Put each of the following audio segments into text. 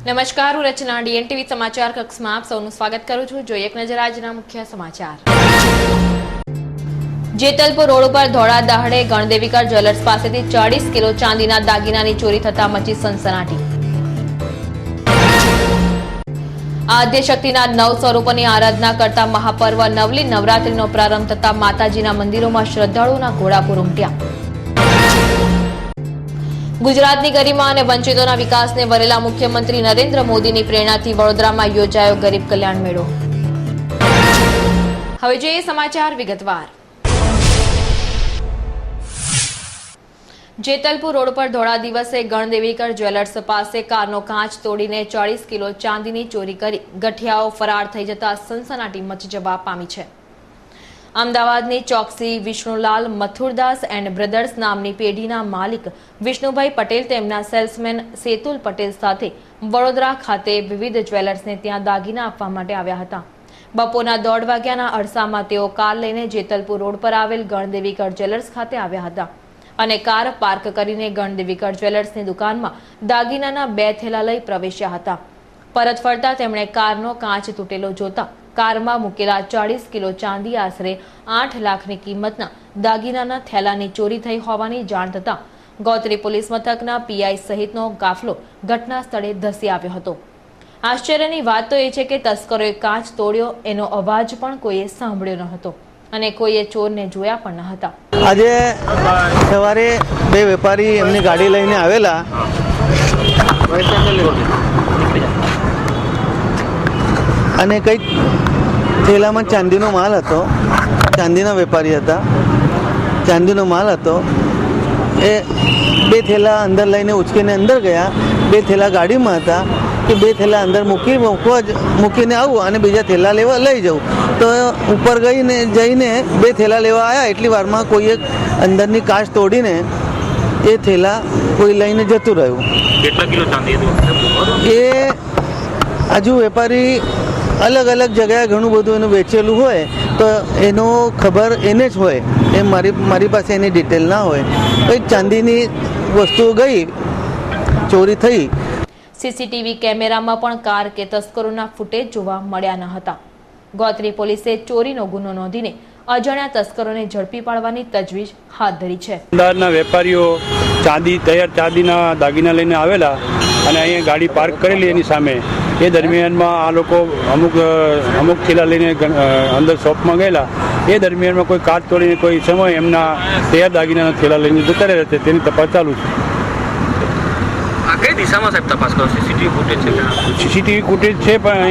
નમસ્કાર, હું રચના ડીએનટીવી સમાચાર કક્ષમાં આપ સૌનું સ્વાગત કરું છું। જોઈએ એક નજર આજના મુખ્ય સમાચાર। જેતલપુર રોડ ઉપર ધોળા દહાડે ગણદેવીકર જ્વેલર્સ પાસેથી 40 કિલો ચાંદીના દાગીનાની ચોરી થતા મચી સનસનાટી। આદ્યશક્તિના 9 સ્વરૂપોની આરાધના કરતા મહાપર્વ નવલી નવરાત્રીનો પ્રારંભ થતા માતાજીના મંદિરોમાં શ્રદ્ધાળુઓના ઘોડાપુર ઉમટ્યા। ગુજરાતની ગરિમા અને વંચિતોના વિકાસને વરેલા મુખ્યમંત્રી નરેન્દ્ર મોદીની પ્રેરણાથી વડોદરામાં યોજાયો ગરીબ કલ્યાણ મેળો। હવે જોઈએ સમાચાર વિગતવાર। જેતલપુર રોડ પર ધોળા દિવસે ગણદેવીકર જ્વેલર્સ પાસે કારનો કાચ તોડીને 40 કિલો ચાંદીની ચોરી કરી ગઠિયાઓ ફરાર થઈ જતા સનસનાટી મચી જવા પામી છે। અમદાવાદની ચોકસી વિષ્ણુલાલ મથુરદાસ એન્ડ બ્રધર્સ નામની પેઢીના માલિક વિષ્ણુભાઈ પટેલ તેમના સેલ્સમેન સેતુલ પટેલ સાથે વડોદરા ખાતે વિવિધ જ્વેલર્સને ત્યાં દાગીના આપવા માટે આવ્યા હતા। બપોરના 1:30 વાગ્યાના અરસામાં તેઓ કાર લઈને જેતલપુર રોડ પર આવેલ ગણદેવીકર જ્વેલર્સ ખાતે આવ્યા હતા અને કાર પાર્ક કરીને ગણદેવીકર જ્વેલર્સની દુકાનમાં દાગીનાના 2 થેલા લઈ પ્રવેશ્યા હતા। પરત ફરતા તેમણે કારનો કાચ તૂટેલો જોતા કારમાં મૂકેલા 40 કિલો ચાંદી આશરે 8 લાખની કિંમતના દાગીનાના થેલાની ચોરી થઈ હોવાની જાણ થતાં ગોત્રી પોલીસ મથકના પીઆઈ સહિતનો કાફલો ઘટના સ્થળે ધસી આવ્યો હતો। આશ્ચર્યની વાત તો એ છે કે તસ્કરોએ કાચ તોડ્યો એનો અવાજ પણ કોઈએ સાંભળ્યો ન હતો અને કોઈએ ચોરને જોયા પણ ન હતા। આજે સવારે 2 વેપારી એમની ગાડી લઈને આવેલા અને કંઈક થેલામાં ચાંદીનો માલ હતો। ચાંદીના વેપારી હતા, ચાંદીનો માલ હતો। એ 2 થેલા અંદર લઈને ઉચકીને અંદર ગયા। 2 થેલા ગાડીમાં હતા કે 2 થેલા અંદર મૂકીને આવું અને બીજા થેલા લેવા લઈ જવું। તો ઉપર જઈને 2 થેલા લેવા આવ્યા એટલી વારમાં કોઈએ અંદરની કાચ તોડીને એ થેલા કોઈ લઈને જતું રહ્યું। કેટલા કિલો ચાંદી હતું? એ હજુ વેપારી અલગ અલગ જગ્યાએ ઘણું બધું એનું વેચેલું હોય તો એનો ખબર એને જ હોય, એ મારી પાસે એની ડિટેલ ના હોય। તો ચાંદીની વસ્તુઓ ગઈ, ચોરી થઈ। સીસીટીવી કેમેરામાં પણ કાર કે તસ્કરોના ફૂટેજ જોવા મળ્યા ન હતા। ગોત્રી પોલીસે ચોરીનો ગુનો નોંધીને અજાણ્યા તસ્કરોને ઝડપી પાડવાની તજવીજ હાથ ધરી છે। અમદાવાદના વેપારીઓ તૈયાર ચાંદીના દાગીના લઈને આવેલા અને અહીંયા ગાડી પાર્ક કરેલી એની સામે। એ દરમિયાનમાં આ લોકો અમુક થેલા લઈને અંદર શોપમાં ગયેલા। એ દરમિયાનમાં કોઈ કાચ તોડીને કોઈ સમય એમના તૈયાર દાગીનાના થેલા લઈને જતા રહ્યા છે। તેની તપાસ ચાલુ છે। આ કઈ દિશામાં સાહેબ તપાસ કરો? સીસીટીવી ફૂટેજ છે? સીસીટીવી ફૂટેજ છે પણ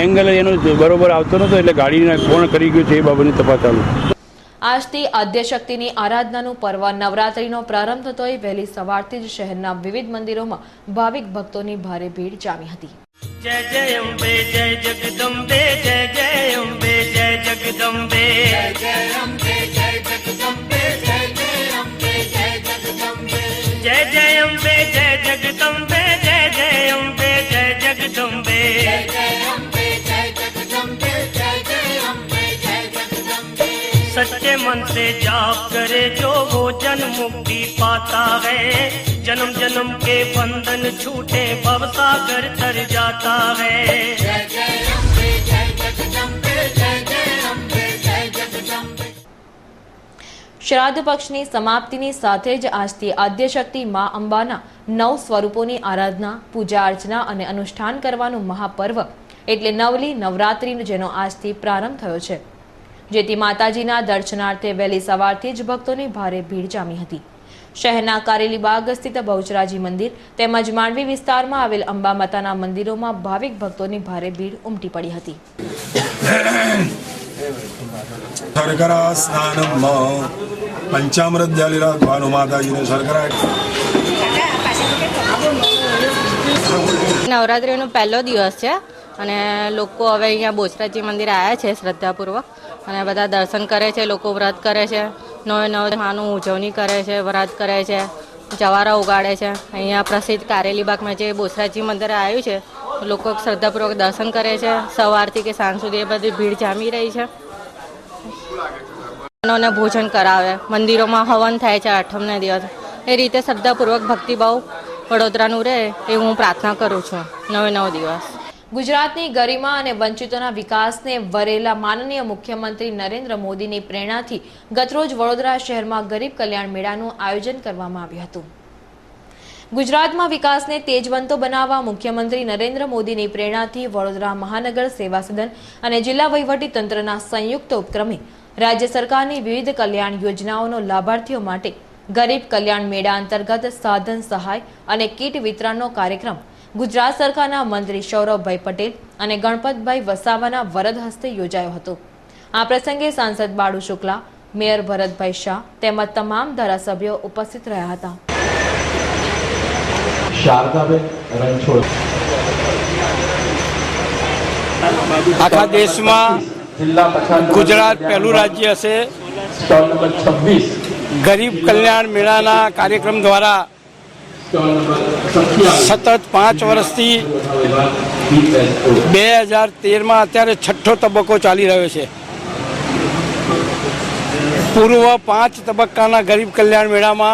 એંગલ એનો બરોબર આવતો નહોતો એટલે ગાડીને કોણ કરી ગયું છે એ બાબતની તપાસ ચાલુ છે। આજથી આદ્યશક્તિની આરાધનાનું પર્વ નવરાત્રીનો પ્રારંભ થતોય વહેલી સવારથી જ શહેરના વિવિધ મંદિરોમાં ભાવિક ભક્તોની ભારે ભીડ જામી હતી। जय जय अम्बे जय जगदम्बे जय जय अम्बे जय जगदम्बे जय अम्बे जय जगदम्बे जय जय अम्बे जय जगदम्बे जय जय अम्बे जय जगदम्बे जय जय अम्बे जय जगदम्बे जय जय अम्बे जय जगदम्बे जय जय अम्बे जय जगदम्बे सच्चे मन से जाप करे जो वो जन्म मुक्ति पाता है। जन्म जन्म के बंधन छूटे भव सागर तर जाता है। जय जय अम्बे जय जगदम्बे जय जय अम्बे जय जगदम्बे। શ્રાદ્ધ પક્ષની સમાપ્તિની સાથે જ આજથી આદ્યશક્તિ મા અંબાના 9 સ્વરૂપોની આરાધના, પૂજા અર્ચના અને અનુષ્ઠાન કરવાનું મહાપર્વ એટલે નવલી નવરાત્રીનો જેનો આજથી પ્રારંભ થયો છે, જેથી માતાજીના દર્શનાર્થે વહેલી સવારથી જ ભક્તોની ભારે ભીડ જામી હતી। શહેરના કારેલીબાગ સ્થિત બહુચરાજી મંદિર તેમજ માંડવી વિસ્તારમાં આવેલ અંબા માતાના મંદિરોમાં ભાવિક ભક્તોની ભારે ભીડ ઉમટી પડી હતી। શર્કરા સ્નાનમ પંચામૃત જલી રાખવાનું માતાજીને શર્કરા। નવરાત્રિનો પહેલો દિવસ છે અને લોકો હવે અહીંયા બહુચરાજી મંદિર આવ્યા છે શ્રદ્ધાપૂર્વક અને બધા દર્શન કરે છે। લોકો વ્રત કરે છે, 9 માનું ઉજવણી કરે છે, વ્રત કરે છે, જવારા ઉગાડે છે। અહીંયા પ્રસિદ્ધ કારેલીબાગમાં જે બહુચરાજી મંદિર આવ્યું છે લોકો શ્રદ્ધાપૂર્વક દર્શન કરે છે। સવારથી કે સાંજ સુધી એ બધી ભીડ જામી રહી છે। ભોજન કરાવે, મંદિરોમાં હવન થાય છે 8મને દિવસ। એ રીતે શ્રદ્ધાપૂર્વક ભક્તિભાવ વડોદરાનું રહે એ હું પ્રાર્થના કરું છું 9 દિવસ. ગુજરાતની ગરિમા અને વંચિતોના વિકાસને વરેલા માનનીય મુખ્યમંત્રી નરેન્દ્ર મોદીની પ્રેરણાથી ગતરોજ વડોદરા શહેરમાં ગરીબ કલ્યાણ મેળાનું આયોજન કરવામાં આવ્યું હતું. ગુજરાતમાં વિકાસને તેજવંતો બનાવવા મુખ્યમંત્રી નરેન્દ્ર મોદીની પ્રેરણાથી વડોદરા મહાનગર સેવા સદન અને જિલ્લા વહીવટી તંત્રના સંયુક્ત ઉપક્રમે રાજ્ય સરકારની વિવિધ કલ્યાણ યોજનાઓનો લાભાર્થીઓ માટે ગરીબ કલ્યાણ મેળા અંતર્ગત સાધન સહાય અને કીટ વિતરણનો કાર્યક્રમ ગુજરાત સરકારના મંત્રી સૌરભભાઈ પટેલ અને ગણપતભાઈ વસાવાના વરદ હસ્તે યોજાયો હતો. આ પ્રસંગે સાંસદ બાળુ શુક્લા, મેયર ભરતભાઈ શાહ તેમજ તમામ ધારાસભ્યો ઉપસ્થિત રહ્યા હતા. આખા દેશમાં ગુજરાત પહેલું રાજ્ય હશે ગરીબ કલ્યાણ મેળાના કાર્યક્રમ દ્વારા સતત 5 વર્ષથી 2013માં અત્યારે 6ઠ્ઠો તબક્કો ચાલી રહ્યો છે. પૂર્વ 5 તબક્કાના ગરીબ કલ્યાણ મેળામાં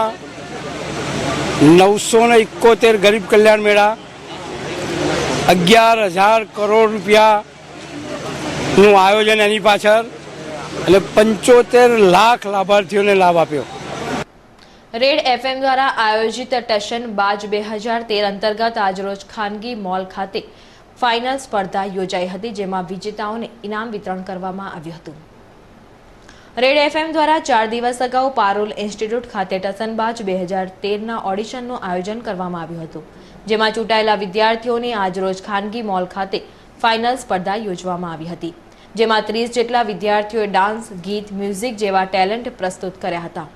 971 ગરીબ કલ્યાણ મેળા 11,000 કરોડ રૂપિયાનું આયોજન એની પાછળ અને 75 લાખ લાભાર્થીઓને લાભ આપ્યો. રેડ FM દ્વારા આયોજિત ટશન બાજ 2013 અંતર્ગત આજરોજ ખાનગી મોલ ખાતે ફાઇનલ સ્પર્ધા યોજાઈ હતી, જેમાં વિજેતાઓને ઇનામ વિતરણ કરવામાં આવ્યું હતું. રેડ FM દ્વારા 4 દિવસ અગાઉ પારુલ ઇન્સ્ટિટ્યૂટ ખાતે ટસનબાજ 2013ના ઓડિશનનું આયોજન કરવામાં આવ્યું હતું, જેમાં ચૂંટાયેલા વિદ્યાર્થીઓની આજરોજ ખાનગી મોલ ખાતે ફાઇનલ સ્પર્ધા યોજવામાં આવી હતી, જેમાં 30 જેટલા વિદ્યાર્થીઓએ ડાન્સ, ગીત, મ્યુઝિક જેવા ટેલેન્ટ પ્રસ્તુત કર્યા હતા.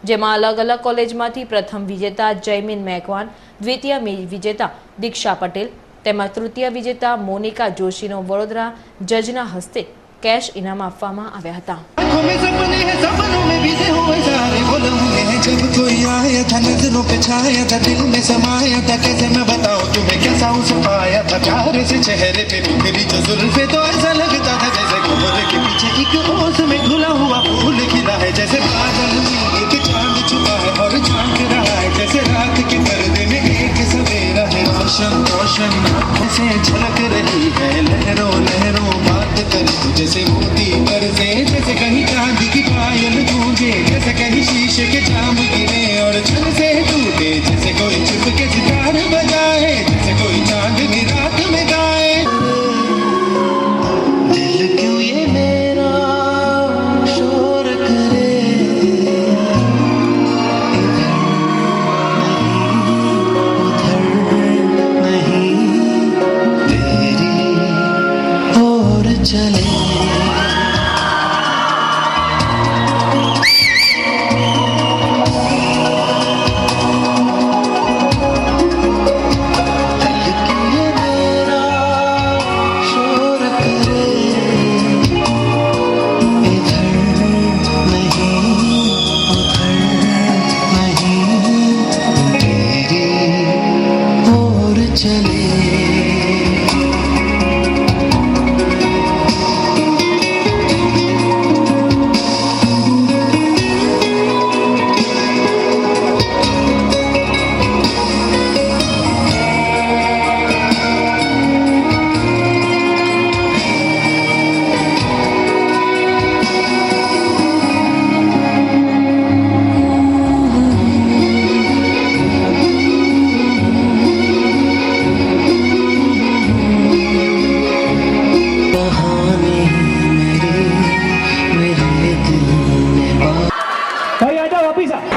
જેમાં અલગ અલગ કોલેજમાંથી પ્રથમ વિજેતા જયમીન મેઘવાન, દ્વિતીય વિજેતા દીક્ષા પટેલ તેમજ તૃતીય વિજેતા મોનિકા જોશીનો વડોદરા જજના હસ્તે કેશ ઇનામ આપવામાં આવ્યા હતા. जब कोई आया था नजरों पे छाया था दिल में समाया था कैसे मैं बताऊं तुम्हें कैसा उसे पाया था प्यार से चेहरे पे बिखरी जो जुल्फे तो ऐसा लगता था जैसे कोहर के पीछे एक ओस में घुला हुआ फूल खिला है जैसे बादल में एक चांद छुपा है और झांक रहा है जैसे रात के पर्दे में एक सवेरा है रोशन रोशन आंखों से झलक रही है लहरों लहरों बात करे तो जैसे मोती बरसे जैसे कहीं चांदी की पायल गूंजे जैसे कहीं शीशे के जाम गिरे और छन से टूटे जैसे कोई चुप के सितार बजाए जैसे कोई चांदनी रात में गाए. दिल क्यों ये मेरा शोर करे इधर नहीं तेरी ओर चले.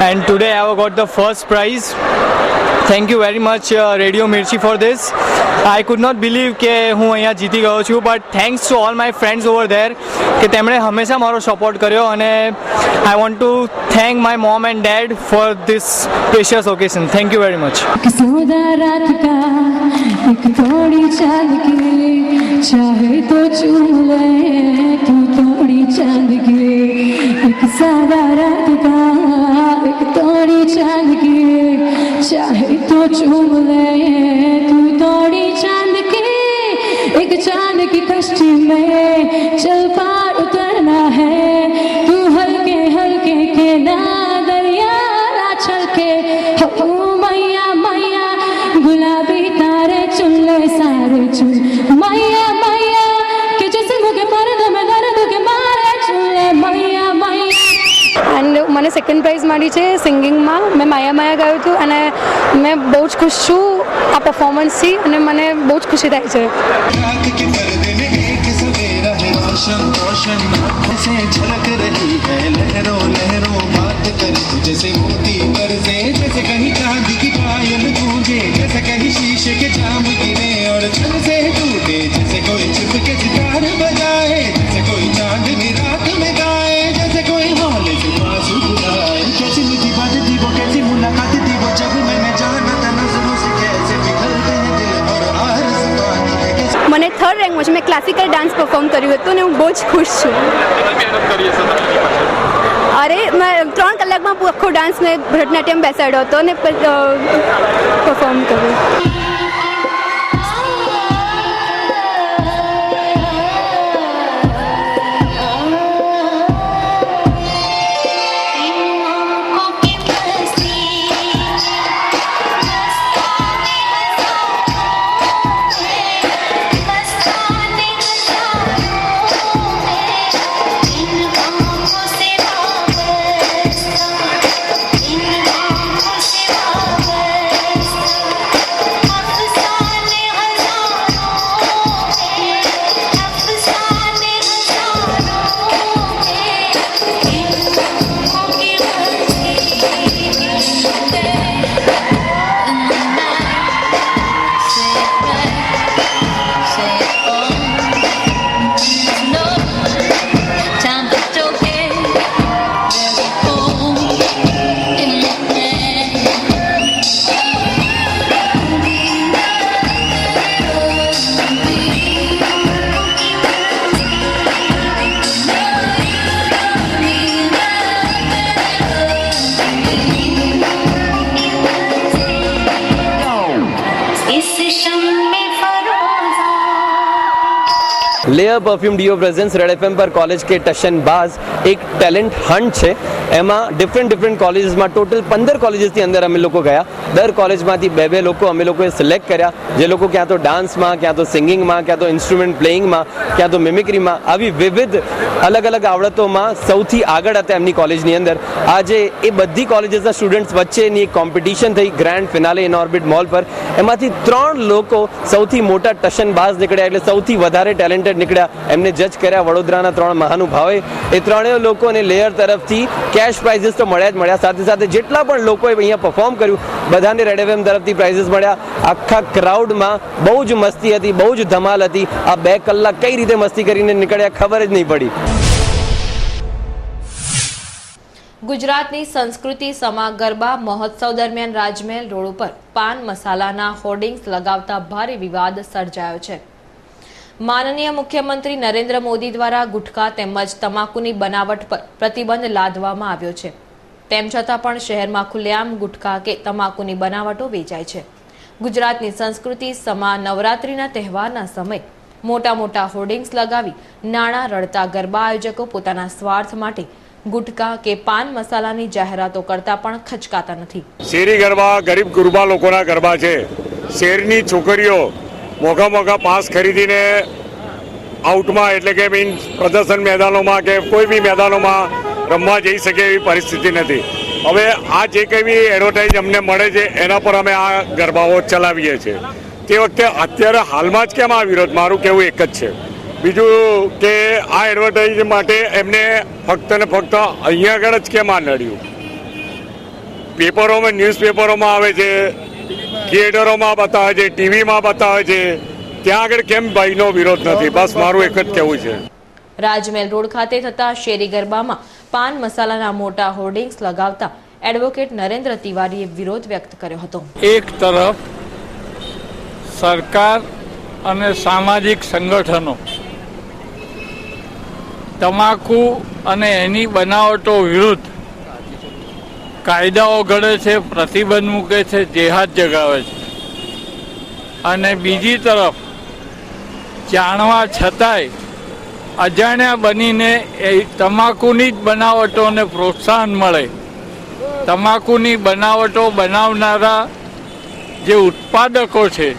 And today I have got the first prize. Thank you very much Radio Mirchi for this. I could not believe કે હું અહીંયા જીતી ગયો છું, but thanks to all my friends over there કે તેમણે હંમેશા મારો સપોર્ટ કર્યો અને I want to thank my mom and dad for this precious occasion. Thank you very much. रात का एक थोड़ी चांद की चाहे तो चूम ले तू थोड़ी चांद की एक सादा रात का एक थोड़ी चांद की चाहे तो चूम ले तू थोड़ी चांद की एक चांद की कश्ती में चल पार उतरना है तू हल्के हल्के के ना दरिया छल के हो मैया मैया મને સેકન્ડ પ્રાઇઝ મળી છે સિંગિંગમાં. મેં માયા માયા ગાયું હતું અને મેં બહુ જ ખુશ છું આ પરફોર્મન્સથી અને મને બહુ જ ખુશી થાય છે. रात के पर्दे में एक सवेरा है रोशन रोशन आँखों से झलक रही है लहरों लहरों बात करे तुझे से मोती बरसे जैसे कहीं चांदी की पायल गूंजे जैसे कहीं शीशे के जाम गिरे और छन से टूटे जैसे कोई चुप के सितार बजाए जैसे कोई चांदनी रात में गाए जैसे कोई हौले से आंसू बुलाए. कैसी मीठी बात थी वो कैसी मुलाकात थी वो जब मैंने जाना था नजरों से कैसे पिघलते हैं दिल और आरज़ू आती है कैसे. મને થર્ડ રેન્ક મળ્યું છે. મેં ક્લાસિકલ ડાન્સ પરફોર્મ કર્યું હતું અને હું બહુ જ ખુશ છું. અરે મેં 3 કલાકમાં આખો ડાન્સ મેં ભરતનાટ્યમ બેસાડ્યો હતો અને પરફોર્મ કર્યું. Layer perfume deo presence red FM પર કોલેજ કે ટશન બાઝ એક ટેલેન્ટ હન્ટ છે. એમાં ડિફરન્ટ કોલેજીસમાં ટોટલ 15 કોલેજીસની અંદર અમે લોકો ગયા. દર કોલેજમાંથી બે લોકો અમે લોકોએ સિલેક્ટ કર્યા, જે લોકો ક્યાં તો ડાન્સમાં, ક્યાં તો સિંગિંગમાં, ક્યાં તો ઇન્સ્ટ્રુમેન્ટ પ્લેઇંગમાં, ક્યાં તો મિમિક્રીમાં, આવી વિવિધ અલગ અલગ આવડતોમાં સૌથી આગળ હતા એમની કોલેજની અંદર. આજે એ બધી કોલેજીસના સ્ટુડન્ટ્સ વચ્ચેની એક કોમ્પિટિશન થઈ grand finale in orbit mall પર. એમાંથી 3 લોકો સૌથી મોટા ટશન બાઝ નીકળ્યા, એટલે સૌથી વધારે ટેલેન્ટેડ નીકળ્યા. એમને જજ કર્યા વડોદરાના 3 મહાનુભાવે. એ 3 લોકોને લેયર તરફથી કેશ પ્રાઇઝીસ તો મળ્યા જ મળ્યા, સાથે સાથે જેટલા પણ લોકોએ અહીંયા પરફોર્મ કર્યું બધાને રેડ એફએમ તરફથી પ્રાઇઝીસ મળ્યા. આખા ક્રાઉડમાં બહુ જ મસ્તી હતી, બહુ જ ધમાલ હતી. આ 2 કલાક કઈ રીતે મસ્તી કરીને નીકળ્યા ખબર જ નહીં પડી. ગુજરાતની સંસ્કૃતિ સમા ગરબા મહોત્સવ દરમિયાન રાજમહેલ રોડ ઉપર પાન મસાલાના હોર્ડિંગ્સ લગાવતા ભારે વિવાદ સર્જાયો છે. માનનીય મુખ્યમંત્રી નરેન્દ્ર મોદી દ્વારા ગુટખા તેમજ તમાકુની બનાવટ પર પ્રતિબંધ લાદવામાં આવ્યો છે. તેમ છતાં પણ શહેરમાં ખુલ્લેઆમ ગુટખા કે તમાકુની બનાવટો વેચાય છે. ગુજરાતની સંસ્કૃતિ સમા નવરાત્રીના તહેવારના સમયે મોટા હોર્ડિંગ્સ લગાવી નાણાં રળતા ગરબા આયોજકો પોતાના સ્વાર્થ માટે ગુટકા કે પાન મસાલાની જાહેરાતો કરતા પણ ખચકાતા નથી. શેરી ગરબા ગરીબ ગુરબા લોકોના ગરબા છે. શેરની છોકરીઓ મોઘા પાસ ખરીદીને આઉટમાં એટલે કે મીન્સ પ્રદર્શન મેદાનોમાં કે કોઈ બી મેદાનોમાં રમવા જઈ શકે એવી પરિસ્થિતિ નથી. હવે આ જે કંઈ બી એડવર્ટાઇઝ અમને મળે છે એના પર અમે આ ગરબાઓ ચલાવીએ છીએ. તે વખતે અત્યારે હાલમાં જ કેમ આ વિરોધ? મારું કહેવું એક જ છે. બીજું કે આ એડવર્ટાઇઝ માટે એમને ફક્ત ને ફક્ત અહીંયા આગળ જ કેમ આ નડ્યું? પેપરોમાં, ન્યૂઝપેપરોમાં આવે છે, થિયેટરોમાં બતાવે છે, ટીવીમાં બતાવે છે, ત્યાં આગળ કેમ ભાઈનો વિરોધ નથી? બસ મારું એક જ કહેવું છે. રાજમહેલ રોડ ખાતે થતા શેરી ગરબામાં પાન મસાલાના મોટા હોર્ડિંગ્સ લગાવતા એડવોકેટ નરેન્દ્ર તિવારીએ વિરોધ વ્યક્ત કર્યો હતો. એક તરફ સરકાર અને સામાજિક સંગઠનો તમાકુ અને એની બનાવટો વિરુદ્ધ કાયદાઓ ઘડે છે, પ્રતિબંધ મૂકે છે, જેહાદ જગાવે છે, અને બીજી તરફ જાણવા છતાંય અજાણ્યા બનીને એ તમાકુની જ બનાવટોને પ્રોત્સાહન મળે. તમાકુની બનાવટો બનાવનારા જે ઉત્પાદકો છે,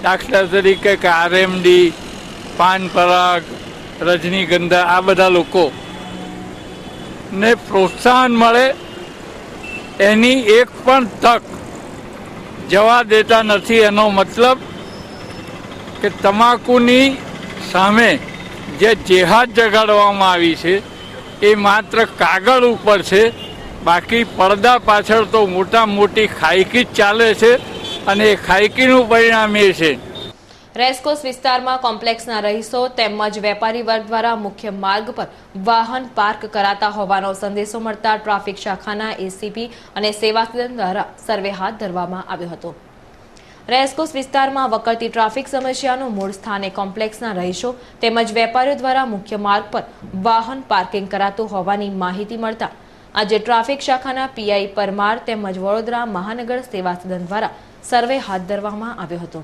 દાખલા તરીકે કે આરએમડી, પાન પરાગ, રજનીગંધા, આ બધા લોકો ને પ્રોત્સાહન મળે એની એક પણ તક જવા દેતા નથી. એનો મતલબ કે તમાકુની સામે જે જેહાદ જગાડવામાં આવી છે એ માત્ર કાગળ ઉપર છે, બાકી પડદા પાછળ તો મોટી ખાયકી જ ચાલે છે અને એ ખાયકીનું પરિણામ એ છે. રેસકોર્સ વિસ્તારમાં કોમ્પ્લેક્સના રહીશો તેમજ વેપારી વર્ગ દ્વારા મુખ્ય માર્ગ પર વાહન પાર્ક કરાતા હોવાનો સંદેશો મળતા ટ્રાફિક શાખાના એસીપી અને સેવા સદન દ્વારા સર્વે હાથ ધરવામાં આવ્યો હતો. રેસકોર્સ વિસ્તારમાં વકરતી ટ્રાફિક સમસ્યાનું મૂળ સ્થાને કોમ્પ્લેક્સના રહીશો તેમજ વેપારીઓ દ્વારા મુખ્ય માર્ગ પર વાહન પાર્કિંગ કરાતું હોવાની માહિતી મળતા આજે ટ્રાફિક શાખાના પીઆઈ પરમાર તેમજ વડોદરા મહાનગર સેવા સદન દ્વારા સર્વે હાથ ધરવામાં આવ્યો હતો.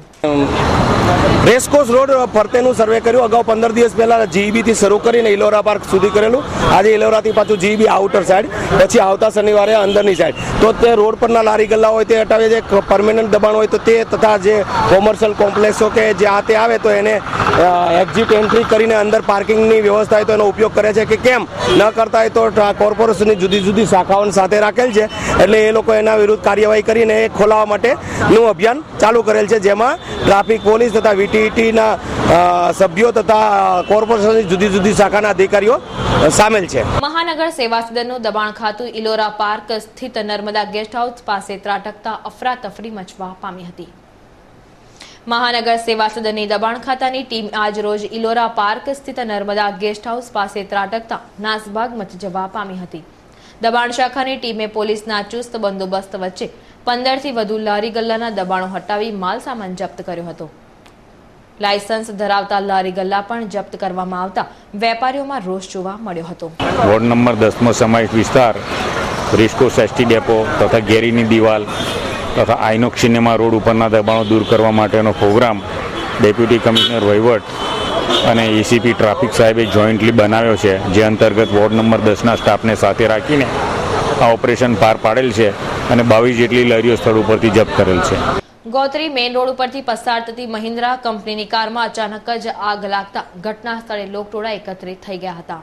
રેસકોર્સ રોડ ફરતેનું સર્વે કર્યું. અગાઉ 15 દિવસ પહેલા જીઈબીથી શરૂ કરીને ઇલોરા પાર્ક સુધી કરેલું. આજે ઇલોરાથી પાછું જીઈબી આઉટર સાઈડ, પછી આવતા શનિવારે અંદરની સાઈડ. તો તે રોડ પરના લારી ગલ્લા હોય તે હટાવે, જે પરમેનન્ટ દબાણ હોય તો તે, તથા જે કોમર્શિયલ કોમ્પ્લેક્સો કે જે આ તે આવે તો એને એક્ઝિટ એન્ટ્રી કરીને અંદર પાર્કિંગની વ્યવસ્થા હોય તો એનો ઉપયોગ કરે છે કે કેમ ન કરતા હોય તો કોર્પોરેશનની જુદી જુદી શાખાઓને સાથે રાખેલ છે. એટલે એ લોકો એના વિરુદ્ધ કાર્યવાહી કરીને એ ખોલાવવા માટેનું અભિયાન ચાલુ કરેલ છે, જેમાં ટ્રાફિક પોલીસ તથા વીટીઈટીના સભ્યો તથા કોર્પોરેશનની જુદી જુદી શાખાના અધિકારીઓ સામેલ છે. મહાનગર સેવા સદનનું દબાણ ખાતું ઇલોરા પાર્ક સ્થિત નર્મદા ગેસ્ટ હાઉસ પાસે ત્રાટકતા અફરાતફરી મચવા પામી હતી. મહાનગર સેવા સદનની દબાણ ખાતાની ટીમ આજ રોજ ઇલોરા પાર્ક સ્થિત નર્મદા ગેસ્ટ હાઉસ પાસે ત્રાટકતા નાસભાગ મચી જવા પામી હતી. દબાણ શાખાની ટીમે પોલીસના ચુસ્ત બંદોબસ્ત વચ્ચે 15 થી વધુ લારી ગલ્લાના દબાણો હટાવી માલ સામાન જપ્ત કર્યો હતો. લાયસન્સ ધરાવતા લારી ગલ્લા પણ જપ્ત કરવામાં આવતા વેપારીઓમાં રોષ જોવા મળ્યો હતો. વોર્ડ નંબર 10માં સમાવિષ્ટ વિસ્તાર રેસકોર્સ એસટી ડેપો તથા ગેરીની દિવાલ તથા આઇનોક્સ સિનેમા રોડ ઉપરના દબાણો દૂર કરવા માટેનો પ્રોગ્રામ ડેપ્યુટી કમિશનર વહીવટ અને એસીપી ટ્રાફિક સાહેબે જોઈન્ટલી બનાવ્યો છે, જે અંતર્ગત વોર્ડ નંબર 10ના સ્ટાફને સાથે રાખીને આ ઓપરેશન પાર પાડેલ છે અને 22 જેટલી લારીઓ સ્થળ ઉપરથી જપ્ત કરેલ છે. ગોત્રી મેઇન રોડ ઉપરથી પસાર થતી મહિન્દ્રા કંપનીની કારમાં અચાનક જ આગ લાગતા ઘટના સ્થળે લોકટોળા એકત્રિત થઈ ગયા હતા.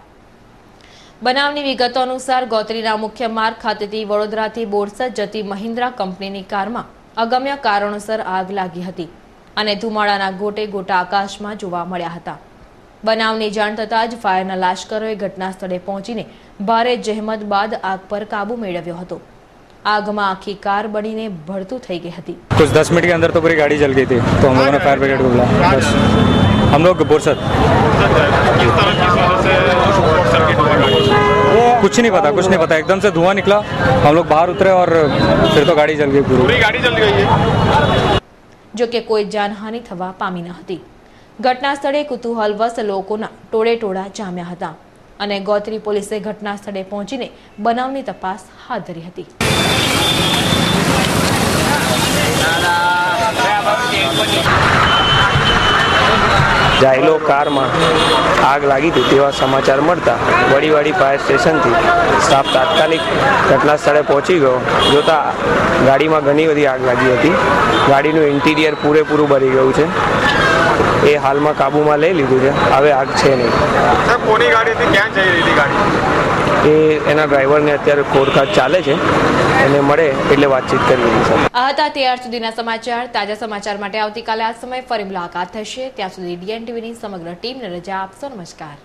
બનાવની વિગતો અનુસાર ગોત્રીના મુખ્ય માર્ગ ખાતેથી વડોદરાથી બોરસદ જતી મહિન્દ્રા કંપનીની કારમાં અગમ્ય કારણોસર આગ લાગી હતી અને ધુમાડાના ગોટે ગોટા આકાશમાં જોવા મળ્યા હતા. બનાવની જાણ થતાં જ ફાયરના લાશ્કરોએ ઘટના સ્થળે પહોંચીને ભારે જહેમત બાદ આગ પર કાબુ મેળવ્યો હતો. आग में आखी कार बनीने भड़तू થઈ ગઈ હતી. कुछ 10 मिनट के अंदर तो पूरी गाड़ी जल गई थी, तो हम लोगों ने फायर ब्रिगेड को बुलाया. बस हम लोग बोरसद कुछ नहीं पता एकदम से धुआं निकला, हम लोग बाहर उतरे और फिर तो गाड़ी जल गई, पूरी गाड़ी जल गई है. जो कि कोई जानहानि थवा पामी न હતી. ઘટના સ્થળે કુતૂહલવશ લોકોના ટોળે ટોળા જામ્યા હતા અને ગોત્રી પોલીસે ઘટના સ્થળે પહોંચીને બનાવની તપાસ હાથ ધરી હતી. જાયલો કારમાં આગ લાગી હતી તેવા સમાચાર મળતા વડીવાડી ફાયર સ્ટેશનથી સ્ટાફ તાત્કાલિક ઘટના સ્થળે પહોંચી ગયો. જોતા ગાડીમાં ઘણી બધી આગ લાગી હતી. ગાડીનું ઇન્ટિરિયર પૂરેપૂરું બળી ગયું છે. એ હાલમાં કાબૂમાં લઈ લીધું છે. હવે આગ છે નહીં. કોની ગાડી હતી, ક્યાં જઈ રહી હતી ગાડી? એ એના ડ્રાઈવરને અત્યારે ખોડખાડ ચાલે છે, એને મળે એટલે વાતચીત કરી રહી છે. આ હતા ત્યાર સુધીના સમાચાર. તાજા સમાચાર માટે આવતીકાલે આ સમયે ફરી મુલાકાત થશે. ત્યાં સુધી ડીએન ટીવીની સમગ્ર ટીમને રજા આપશો. નમસ્કાર.